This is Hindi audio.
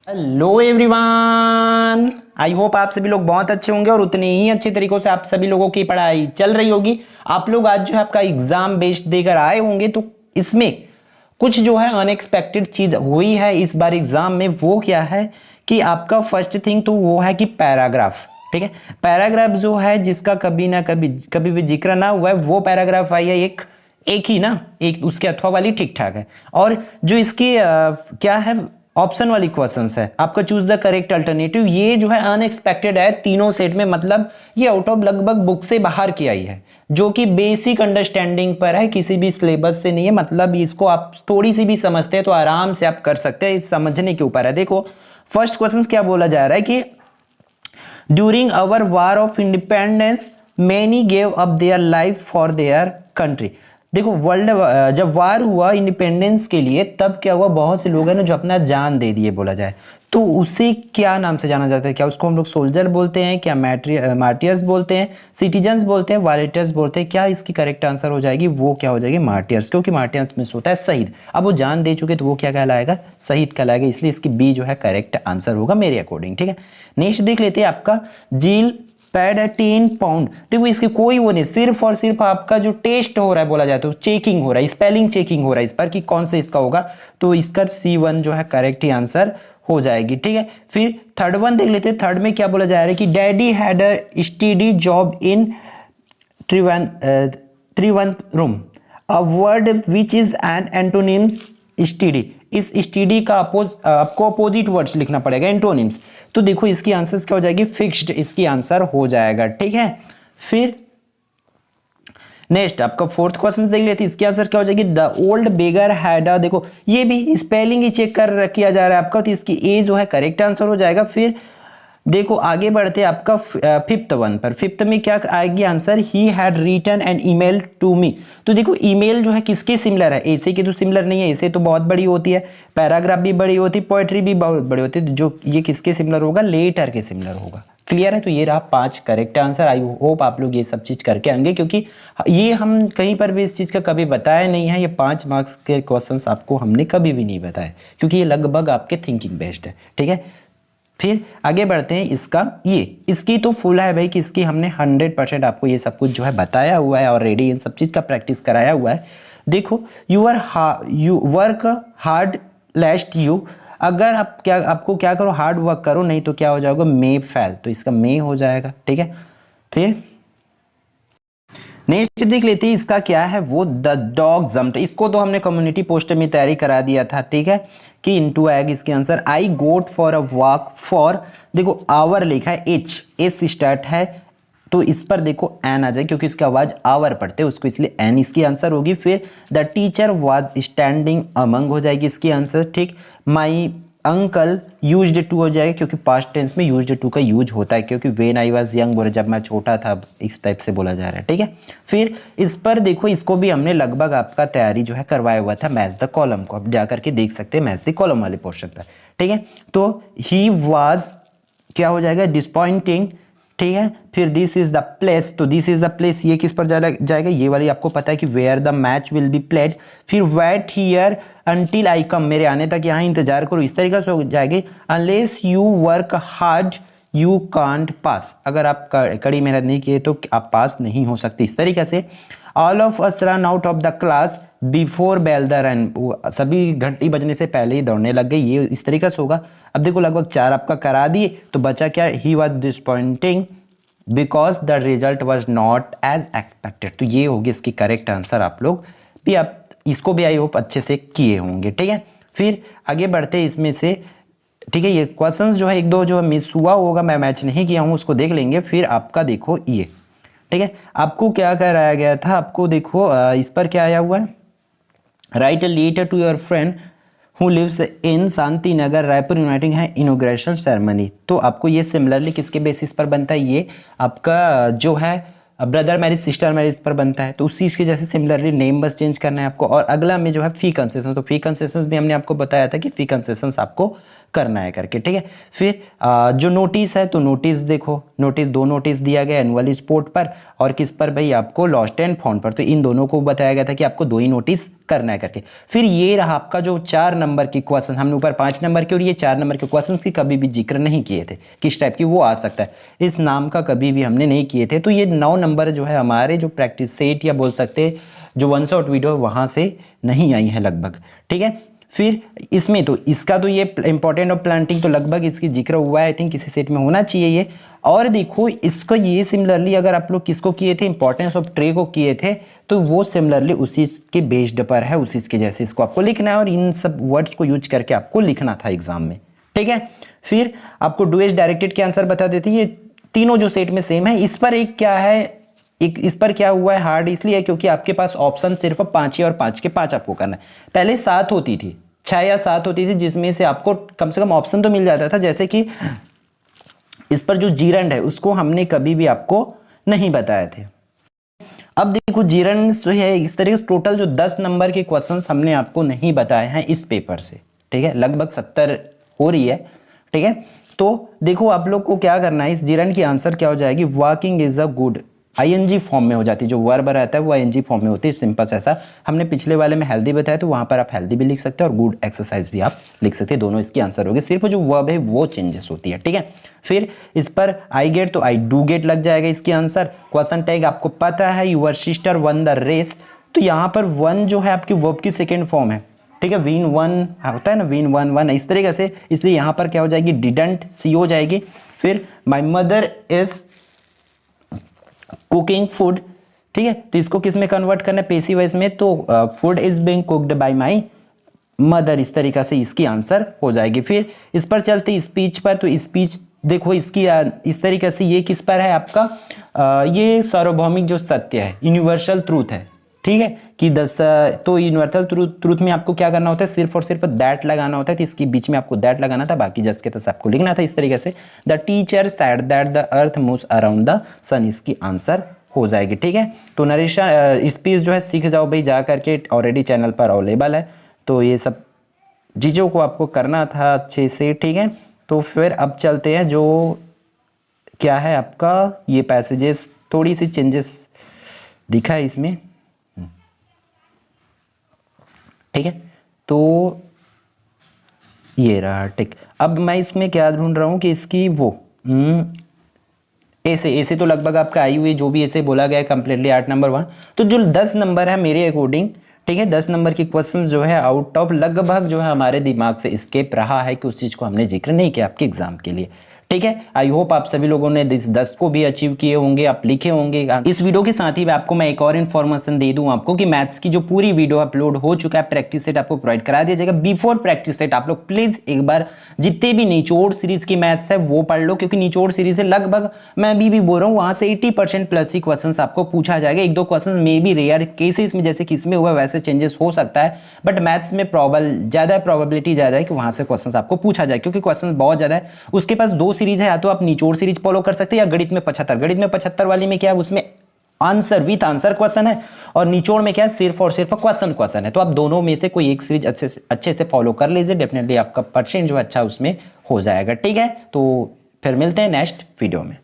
हेलो एवरीवन, आई होप आप सभी लोग बहुत अच्छे होंगे और उतने ही अच्छे तरीकों से आप सभी लोगों की पढ़ाई चल रही होगी। आप लोग आज जो है आपका एग्जाम बेस्ड देकर आए होंगे, तो इसमें कुछ जो है अनएक्सपेक्टेड चीज हुई है इस बार एग्जाम में। वो क्या है कि आपका फर्स्ट थिंग तो वो है कि पैराग्राफ, ठीक है। पैराग्राफ जो है जिसका कभी ना कभी कभी भी जिक्र ना हुआ है, वो पैराग्राफ आई है एक ही ना, एक उसके अथवा वाली ठीक ठाक है। और जो इसकी क्या है, ऑप्शन वाली क्वेश्चंस है आपका चूज द करेक्ट अल्टरनेटिव, ये जो है अनएक्सपेक्टेड है तीनों सेट में। मतलब ये आउट ऑफ लगभग बुक से बाहर की आई है, जो कि बेसिक अंडरस्टैंडिंग पर है, किसी भी सिलेबस से नहीं है। मतलब इसको आप थोड़ी सी भी समझते हैं तो आराम से आप कर सकते हैं, समझने के ऊपर है। देखो फर्स्ट क्वेश्चन क्या बोला जा रहा है कि during our war of independence many gave up their life for their country. देखो वर्ल्ड जब वार हुआ इंडिपेंडेंस के लिए, तब क्या हुआ, बहुत से लोग हैं ना जो अपना जान दे दिए बोला जाए तो उसे क्या नाम से जाना जाता है? क्या उसको हम लोग सोल्जर बोलते हैं, क्या मार्टियर्स बोलते हैं, सिटीजन्स बोलते हैं, वॉलेंटियर्स बोलते हैं? क्या इसकी करेक्ट आंसर हो जाएगी? वो क्या हो जाएगी? मार्टियर्स, क्योंकि मार्टियर्स में होता है शहीद। अब वो जान दे चुके तो वो क्या कहलाएगा? शहीद कहलाएगा। इसलिए इसकी बी जो है करेक्ट आंसर होगा मेरे अकॉर्डिंग, ठीक है। नेक्स्ट देख लेते हैं आपका जील पैड है 10 पाउंड। देखो इसके कोई वो नहीं, सिर्फ और सिर्फ आपका जो टेस्ट हो रहा है बोला जाए तो चेकिंग हो रहा है, स्पेलिंग चेकिंग हो रहा है इस पर कि कौन से इसका होगा। तो इसका C1 जो है करेक्ट ही आंसर हो जाएगी, ठीक है। फिर थर्ड वन देख लेते हैं। थर्ड में क्या बोला जा रहा है कि daddy had a study job in Thiruvananthapuram, a word which is an antonyms study. इस स्टडी का आपको अपोजिट वर्ड्स लिखना पड़ेगा, एंटोनिम्स। तो देखो इसकी आंसर क्या हो जाएगी? फिक्स्ड इसकी आंसर हो जाएगा, ठीक है। फिर नेक्स्ट आपका फोर्थ क्वेश्चन देख लेते हैं, इसकी आंसर क्या हो जाएगी? The old beggar had a, देखो ये भी स्पेलिंग ही चेक कर किया जा रहा है आपका, तो इसकी ए जो है करेक्ट आंसर हो जाएगा। फिर देखो आगे बढ़ते हैं आपका फिफ्थ वन पर। फिफ्थ में क्या आएगी answer? He had written an email to me. तो देखो ईमेल जो है किसके सिमिलर है? ऐसे की तो सिमिलर नहीं है, ऐसे तो बहुत बड़ी होती है, पैराग्राफ भी बड़ी होती है, पोएट्री भी बहुत बड़ी होती है। तो जो ये किसके सिमिलर होगा? लेटर के सिमिलर होगा। क्लियर है? तो ये रहा 5 करेक्ट आंसर। आई होप आप लोग ये सब चीज करके आएंगे, क्योंकि ये हम कहीं पर भी इस चीज का कभी बताया नहीं है। ये 5 मार्क्स के क्वेश्चंस आपको हमने कभी भी नहीं बताए, क्योंकि ये लगभग आपके थिंकिंग बेस्ड है, ठीक है। फिर आगे बढ़ते हैं। इसकी तो फुल है भाई कि इसकी हमने 100% आपको ये सब कुछ जो है बताया हुआ है, ऑलरेडी इन सब चीज का प्रैक्टिस कराया हुआ है। देखो यू वर्क हार्ड लेस्ट यू, अगर आपको क्या करो? हार्ड वर्क करो, नहीं तो क्या हो जाएगा? मे फेल, तो इसका मे हो जाएगा, ठीक है। फिर नेक्स्ट देख लेते हैं, इसका क्या है? वो द डॉग जम्प्ड। इसको तो हमने कम्युनिटी पोस्टर में तैयारी करा दिया था, ठीक है, कि इनटू एग इसके answer. I got for a walk for, देखो आवर लिखा है, एस स्टार्ट है, तो इस पर देखो एन आ जाए, क्योंकि इसकी आवाज आवर पढ़ते हैं उसको, इसलिए एन इसकी आंसर होगी। फिर the teacher was standing among हो जाएगी इसकी आंसर, ठीक। माई अंकल यूज्ड टू हो जाएगा, क्योंकि पास्ट टेंस में यूज्ड टू का यूज होता है, क्योंकि व्हेन आई वाज यंग बोले जब मैं छोटा था, इस टाइप से बोला जा रहा है, ठीक है। फिर इस पर देखो, इसको भी हमने लगभग आपका तैयारी जो है करवाया हुआ था, मैच द कॉलम को आप जा करके देख सकते हैं, मैच द कॉलम वाले पोर्शन पर, ठीक है। तो ही वाज क्या हो जाएगा? डिसपॉइंटिंग, ठीक है। फिर दिस इज द प्लेस, तो दिस इज द प्लेस ये किस पर जाएगा? ये वाली आपको पता है कि where the match will be played. फिर wait here until I come, मेरे आने तक यहाँ इंतजार करो, इस तरीके से हो जाएगी। Unless you work hard you can't pass, अगर आप कड़ी मेहनत नहीं किए तो आप पास नहीं हो सकते, इस तरीके से। All of us run out of the class before bell the run, सभी घंटी बजने से पहले ही दौड़ने लग गए, ये इस तरीके से होगा। अब देखो लगभग 4 आपका करा दिए, तो बचा क्या? He was disappointing because the result was not as expected, तो ये होगी इसकी करेक्ट आंसर। आप लोग भी आप इसको भी आई होप अच्छे से किए होंगे, ठीक है। फिर आगे बढ़ते हैं इसमें से, ठीक है। ये क्वेश्चंस जो है एक दो जो मिस हुआ होगा, मैं मैच नहीं किया हूँ, उसको देख लेंगे। फिर आपका देखो ये, ठीक है, आपको क्या कराया गया था? आपको देखो इस पर क्या आया हुआ है? Write a letter to your friend who lives in Shanti Nagar Raipur uniting है इनोग्रेशन सेरेमनी। तो आपको ये सिमिलरली किसके बेसिस पर बनता है? ये आपका जो है ब्रदर मैरिज सिस्टर मैरिज पर बनता है, तो उस चीज़ के जैसे सिमिलरली नेम बस चेंज करना है आपको। और अगला में जो है फी कंसेशन, तो फी कंसेशन भी हमने आपको बताया था कि फी कंसेशन आपको करना है करके, ठीक है। फिर जो नोटिस है तो नोटिस देखो, नोटिस दो नोटिस दिया गया, एनुअल रिपोर्ट पर और किस पर भाई, आपको लॉस्ट एंड फाउंड पर। तो इन दोनों को बताया गया था कि आपको 2 ही नोटिस करना है करके। फिर ये रहा आपका जो 4 नंबर की क्वेश्चन, हमने ऊपर 5 नंबर के और ये 4 नंबर के क्वेश्चन की कभी भी जिक्र नहीं किए थे किस टाइप की वो आ सकता है, इस नाम का कभी भी हमने नहीं किए थे। तो ये 9 नंबर जो है हमारे जो प्रैक्टिस सेट या बोल सकते जो वन शॉट वीडियो वहाँ से नहीं आई है लगभग, ठीक है। फिर इसमें तो इसका तो ये इंपॉर्टेंट ऑफ प्लांटिंग तो लगभग इसकी जिक्र हुआ है, आई थिंक किसी सेट में होना चाहिए ये। और देखो इसको ये सिमिलरली अगर आप लोग किसको किए थे, इंपॉर्टेंस ऑफ ट्रे को किए थे, तो वो सिमिलरली उसी के बेस्ड पर है, उसी के जैसे इसको आपको लिखना है और इन सब वर्ड्स को यूज करके आपको लिखना था एग्जाम में, ठीक है। फिर आपको डू एज डायरेक्टेड के आंसर बता देते हैं, ये तीनों जो सेट में सेम है। इस पर एक क्या है, एक इस पर क्या हुआ है हार्ड इसलिए है क्योंकि आपके पास ऑप्शन सिर्फ 5 ही और 5 के 5 आपको करना है। पहले 7 होती थी, 6 या 7 होती थी, जिसमें से आपको कम से कम ऑप्शन तो मिल जाता था। जैसे कि इस पर जो जीरंड है उसको हमने कभी भी आपको नहीं बताए थे। अब देखो जीरंड जो है इस तरीके से टोटल जो 10 नंबर के क्वेश्चंस हमने आपको नहीं बताए हैं इस पेपर से, ठीक है। लगभग 70 हो रही है, ठीक है। तो देखो आप लोग को क्या करना है, इस जीरंड की आंसर क्या हो जाएगी, walking is a good, ING form में हो जाती है, जो वर्ब रहता है वो आईएनजी फॉर्म में होती है, सिंपल सा ऐसा। हमने पिछले वाले में हेल्दी बताया तो वहां पर आप हेल्दी भी लिख सकते हैं और गुड एक्सरसाइज भी आप लिख सकते हैं, दोनों इसकी आंसर होगी, सिर्फ जो वर्ब है वो चेंजेस होती है, ठीक है। फिर इस पर आई गेट तो आई डू गेट लग जाएगा इसकी आंसर। क्वेश्चन टैग आपको पता है, your sister won the race, तो यहाँ पर वन जो है आपकी वर्ब की सेकेंड फॉर्म है, ठीक है। विन वन होता है ना, विन वन वन इस तरीके से, इसलिए यहाँ पर क्या हो जाएगी, डिडंट सी हो जाएगी। फिर my mother is cooking food, ठीक है। तो इसको किस में कन्वर्ट करना है, पेसिव वॉइस में, तो food is being cooked bye my mother, इस तरीका से इसकी आंसर हो जाएगी। फिर इस पर चलते स्पीच पर, तो स्पीच देखो इसकी इस तरीके से ये किस पर है आपका, ये सार्वभौमिक जो सत्य है, यूनिवर्सल ट्रूथ है, ठीक है। कि तो यूनिवर्सल ट्रूथ में आपको क्या करना होता है, सिर्फ और सिर्फ दैट लगाना होता है, तो इसके बीच में आपको दैट लगाना था, बाकी जस्ट के तस आपको लिखना था इस तरीके से। The teacher said that the earth moves around the sun, इसकी आंसर हो जाएगी, ठीक है। तो नरेशन स्पीच जो है सीख जाओ भाई जा करके, ऑलरेडी चैनल पर अवेलेबल है, तो ये सब चीज़ों को आपको करना था अच्छे से, ठीक है। तो फिर अब चलते हैं जो क्या है आपका, ये पैसेजेस थोड़ी सी चेंजेस दिखा है इसमें, ठीक है। तो ये रहा, ठीक। अब मैं इसमें क्या ढूंढ रहा हूँ कि इसकी वो ऐसे तो लगभग आपका आई हुई जो भी ऐसे बोला गया है कंप्लीटली 8 नंबर 1। तो जो 10 नंबर है मेरे अकॉर्डिंग, ठीक है, 10 नंबर की क्वेश्चंस जो है आउट ऑफ लगभग जो है हमारे दिमाग से स्केप रहा है कि उस चीज़ को हमने जिक्र नहीं किया आपके एग्जाम के लिए, ठीक है। आई होप आप सभी लोगों ने इस 10 को भी अचीव किए होंगे, आप लिखे होंगे। इस वीडियो के साथ ही आपको मैं एक और इन्फॉर्मेशन दे दूं आपको कि मैथ्स की जो पूरी वीडियो अपलोड हो चुका है, प्रैक्टिस सेट आपको प्रोवाइड करा दिया जाएगा। बिफोर प्रैक्टिस सेट आप लोग प्लीज एक बार जितने भी निचोड़ सीरीज की मैथ्स है वो पढ़ लो, क्योंकि निचोड़ सीरीज से लगभग मैं अभी भी बोल रहा हूँ वहां से 80% प्लस ही क्वेश्चन आपको पूछा जाएगा। 1-2 क्वेश्चन में भी रेयर केसेस में जैसे किसमें हुआ वैसे चेंजेस हो सकता है, बट मैथ्स में प्रोबेबिलिटी ज्यादा है कि वहां से क्वेश्चन आपको पूछा जाए, क्योंकि क्वेश्चन बहुत ज्यादा है। उसके पास 2 सीरीज है, या तो आप निचोड़ सीरीज फॉलो कर सकते हैं या गणित में 75। गणित में 75 वाली में क्या है, उसमें आंसर विथ आंसर क्वेश्चन है, और निचोड़ में क्या है, सिर्फ और सिर्फ क्वेश्चन है। तो आप दोनों में से कोई एक सीरीज अच्छे से फॉलो कर लीजिए, डेफिनेटली आपका परसेंट जो अच्छा उसमें हो जाएगा, ठीक है। तो फिर मिलते हैं नेक्स्ट वीडियो में।